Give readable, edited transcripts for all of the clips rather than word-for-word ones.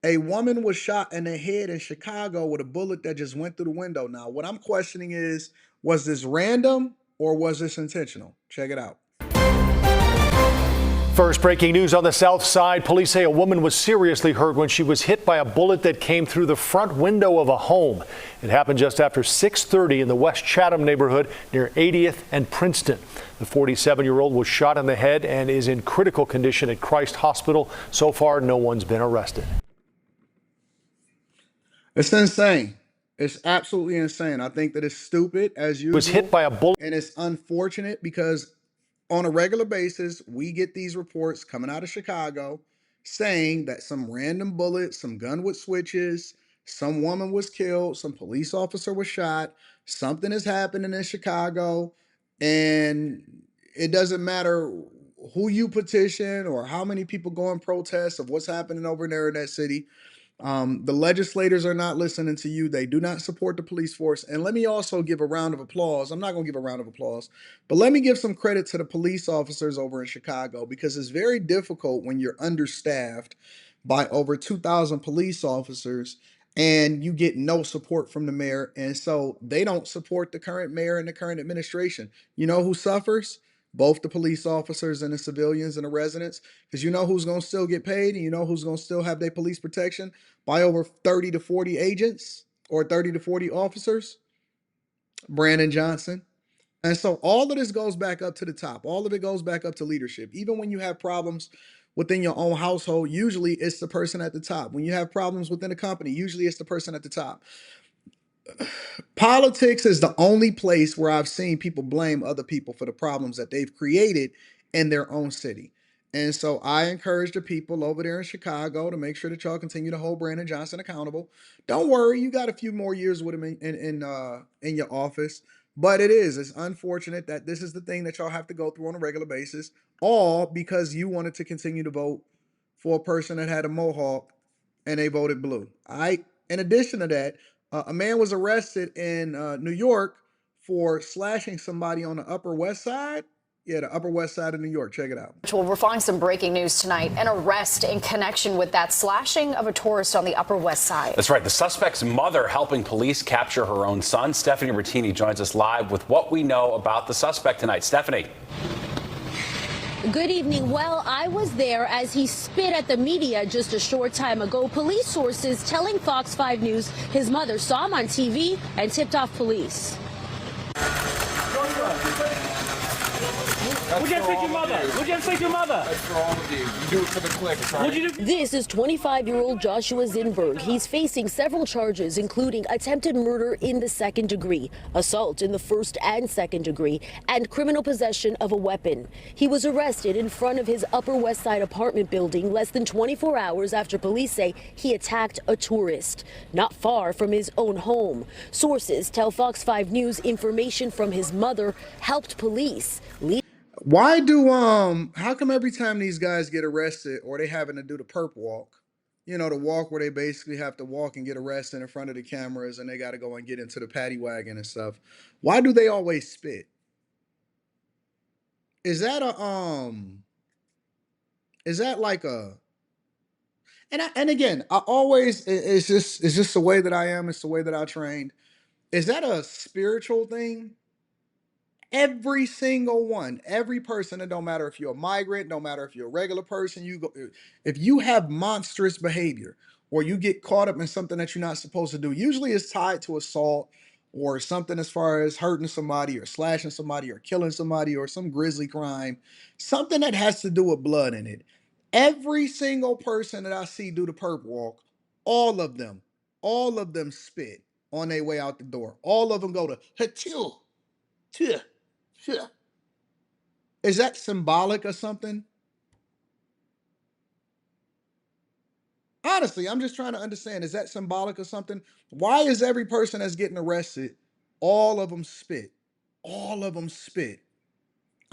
A woman was shot in the head in Chicago with a bullet that just went through the window. Now, what I'm questioning is, was this random or was this intentional? Check it out. First breaking news on the south side. Police say a woman was seriously hurt when she was hit by a bullet that came through the front window of a home. It happened just after 6:30 in the West Chatham neighborhood near 80th and Princeton. The 47-year-old was shot in the head and is in critical condition at Christ Hospital. So far, no one's been arrested. It's insane. It's absolutely insane. I think that it's stupid as usual. Was hit by a bullet. And it's unfortunate because on a regular basis, we get these reports coming out of Chicago saying that some random bullet, some gun with switches, some woman was killed, some police officer was shot, something is happening in Chicago, and it doesn't matter who you petition or how many people go and protest of what's happening over there in that city. The legislators are not listening to you. They do not support the police force. And let me also give a round of applause. I'm not going to give a round of applause, but let me give some credit to the police officers over in Chicago, because it's very difficult when you're understaffed by over 2,000 police officers and you get no support from the mayor. And so they don't support the current mayor and the current administration. You know who suffers? Both the police officers and the civilians and the residents, because you know who's going to still get paid and you know who's going to still have their police protection by over 30 to 40 agents or 30 to 40 officers? Brandon Johnson. And so all of this goes back up to the top. All of it goes back up to leadership. Even when you have problems within your own household, usually it's the person at the top. When you have problems within a company, usually it's the person at the top. Politics is the only place where I've seen people blame other people for the problems that they've created in their own city. And so I encourage the people over there in Chicago to make sure that y'all continue to hold Brandon Johnson accountable. Don't worry, you got a few more years with him in your office. But it's unfortunate that this is the thing that y'all have to go through on a regular basis, all because you wanted to continue to vote for a person that had a mohawk and they voted blue. In addition to that, a man was arrested in New York for slashing somebody on the Upper West Side. Yeah, the Upper West Side of New York. Check it out. Well, we're following some breaking news tonight. An arrest in connection with that slashing of a tourist on the Upper West Side. That's right. The suspect's mother helping police capture her own son. Stephanie Bertini joins us live with what we know about the suspect tonight. Stephanie. Good evening. Well, I was there as he spit at the media just a short time ago. Police sources telling Fox 5 News his mother saw him on TV and tipped off police. Would you take your mother? Would you take your mother? That's for all of you. You do it for the click, right? This is 25-year-old Joshua Zinberg. He's facing several charges, including attempted murder in the second degree, assault in the first and second degree, and criminal possession of a weapon. He was arrested in front of his Upper West Side apartment building less than 24 hours after police say he attacked a tourist, not far from his own home. Sources tell Fox 5 News information from his mother helped police. Why do how come every time these guys get arrested or they having to do the perp walk, you know, the walk where they basically have to walk and get arrested in front of the cameras and they got to go and get into the paddy wagon and stuff, why do they always spit? Is that like a, and again, I always, it's just the way that I am. It's the way that I trained. Is that a spiritual thing? Every single one, every person, it don't matter if you're a migrant, don't matter if you're a regular person, if you have monstrous behavior or you get caught up in something that you're not supposed to do, usually it's tied to assault or something as far as hurting somebody or slashing somebody or killing somebody or some grisly crime, something that has to do with blood in it. Every single person that I see do the perp walk, all of them spit on their way out the door. All of them go to hachu. Yeah. Is that symbolic or something? Honestly, I'm just trying to understand. Is that symbolic or something? Why is every person that's getting arrested, all of them spit? All of them spit.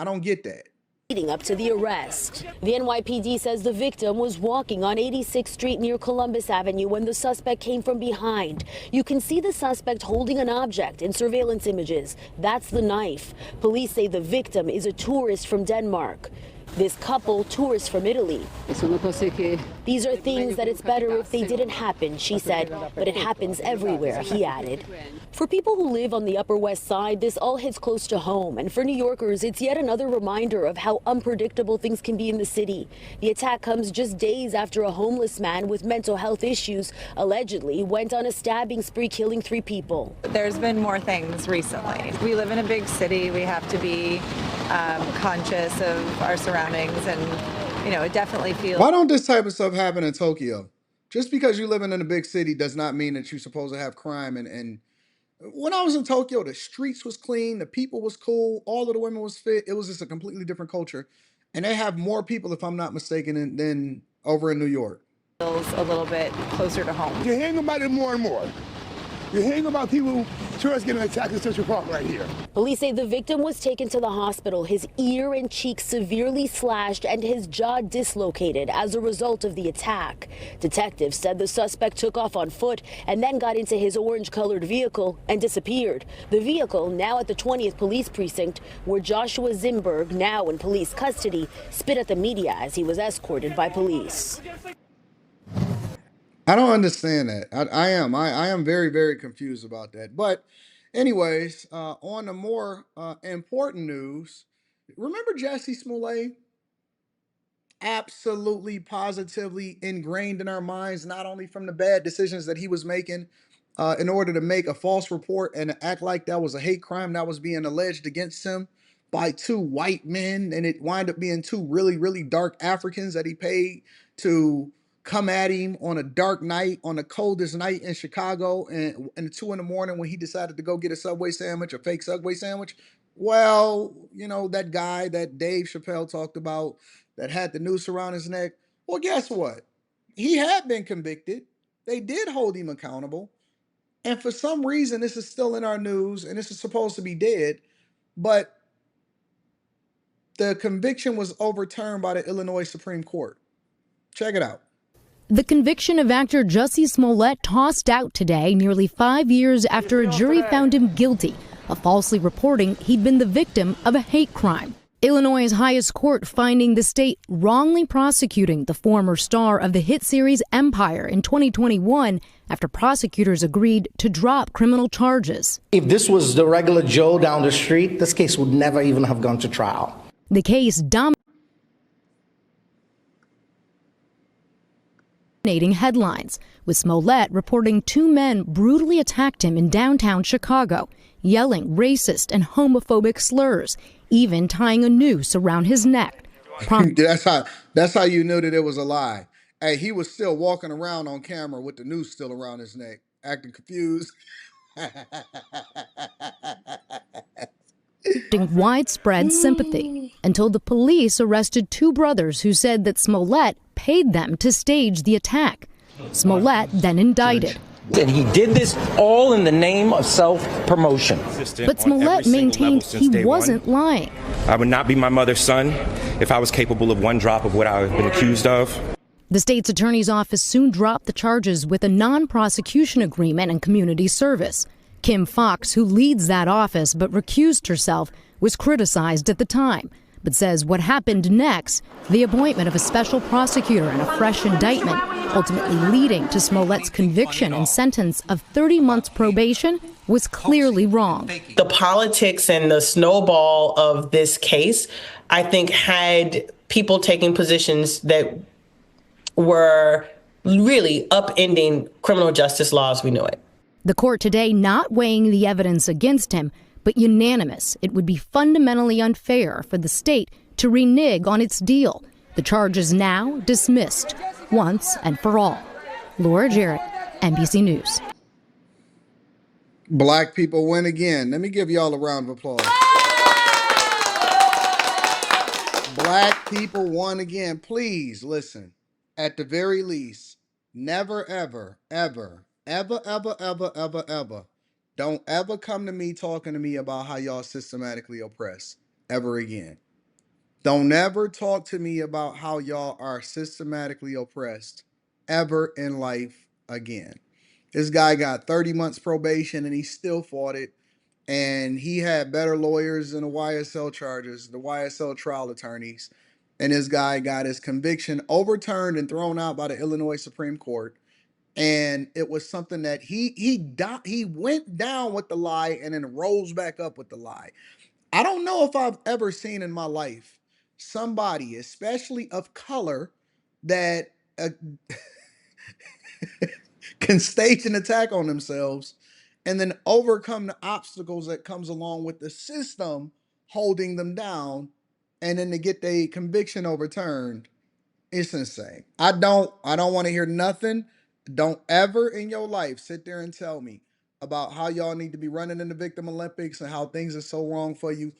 I don't get that. Leading up to the arrest, the NYPD says the victim was walking on 86th Street near Columbus Avenue when the suspect came from behind. You can see the suspect holding an object in surveillance images. That's the knife. Police say the victim is a tourist from Denmark. This couple, tourists from Italy. These are things that it's better if they didn't happen, she said, but it happens everywhere, he added. For people who live on the Upper West Side, this all hits close to home. And for New Yorkers, it's yet another reminder of how unpredictable things can be in the city. The attack comes just days after a homeless man with mental health issues allegedly went on a stabbing spree, killing 3 people. There's been more things recently. We live in a big city. We have to be conscious of our surroundings, and it definitely feels. Why don't this type of stuff happen in Tokyo? Just because you're living in a big city does not mean that you're supposed to have crime. And when I was in Tokyo, the streets was clean, the people was cool, all of the women was fit. It was just a completely different culture. And they have more people, if I'm not mistaken, than over in New York. Feels a little bit closer to home. You're hearing about it more and more. You're hearing about people, tourists getting attacked in Central Park right here. Police say the victim was taken to the hospital, his ear and cheek severely slashed and his jaw dislocated as a result of the attack. Detectives said the suspect took off on foot and then got into his orange-colored vehicle and disappeared. The vehicle, now at the 20th Police Precinct, where Joshua Zimberg, now in police custody, spit at the media as he was escorted by police. I don't understand that. I am very, very confused about that. But anyways, on the more important news, remember Jussie Smollett? Absolutely, positively ingrained in our minds, not only from the bad decisions that he was making in order to make a false report and act like that was a hate crime that was being alleged against him by 2 white men, and it wound up being 2 really, really dark Africans that he paid to come at him on a dark night, on the coldest night in Chicago, and 2 in the morning when he decided to go get a Subway sandwich, a fake Subway sandwich. Well, that guy that Dave Chappelle talked about that had the noose around his neck. Well, guess what? He had been convicted. They did hold him accountable. And for some reason, this is still in our news, and this is supposed to be dead, but the conviction was overturned by the Illinois Supreme Court. Check it out. The conviction of actor Jussie Smollett tossed out today, nearly 5 years after a jury found him guilty of falsely reporting he'd been the victim of a hate crime. Illinois' highest court finding the state wrongly prosecuting the former star of the hit series Empire in 2021 after prosecutors agreed to drop criminal charges. If this was the regular Joe down the street, this case would never even have gone to trial. The case dominating headlines, with Smollett reporting 2 men brutally attacked him in downtown Chicago, yelling racist and homophobic slurs, even tying a noose around his neck. That's how you knew that it was a lie. Hey, he was still walking around on camera with the noose still around his neck, acting confused. Widespread sympathy until the police arrested 2 brothers who said that Smollett paid them to stage the attack. Smollett then indicted. And he did this all in the name of self-promotion. But Smollett maintained he wasn't lying. I would not be my mother's son if I was capable of 1 drop of what I've been accused of. The state's attorney's office soon dropped the charges with a non-prosecution agreement and community service. Kim Fox, who leads that office but recused herself, was criticized at the time, but says what happened next, the appointment of a special prosecutor and a fresh indictment, ultimately leading to Smollett's conviction and sentence of 30 months probation, was clearly wrong. The politics and the snowball of this case, I think, had people taking positions that were really upending criminal justice law as we knew it. The court today not weighing the evidence against him, but unanimous it would be fundamentally unfair for the state to renege on its deal. The charge is now dismissed once and for all. Laura Jarrett, NBC News. Black people win again. Let me give y'all a round of applause. Black people won again. Please listen. At the very least, never, ever, ever, ever, ever, ever, ever, ever, don't ever come to me talking to me about how y'all systematically oppressed ever again. Don't ever talk to me about how y'all are systematically oppressed ever in life again. This guy got 30 months probation and he still fought it. And he had better lawyers than the YSL charges, the YSL trial attorneys. and this guy got his conviction overturned and thrown out by the Illinois Supreme Court. And it was something that he went down with the lie and then rose back up with the lie. I don't know if I've ever seen in my life somebody, especially of color, that can stage an attack on themselves and then overcome the obstacles that comes along with the system holding them down, and then to get their conviction overturned. It's insane. I don't want to hear nothing. Don't ever in your life sit there and tell me about how y'all need to be running in the Victim Olympics and how things are so wrong for you.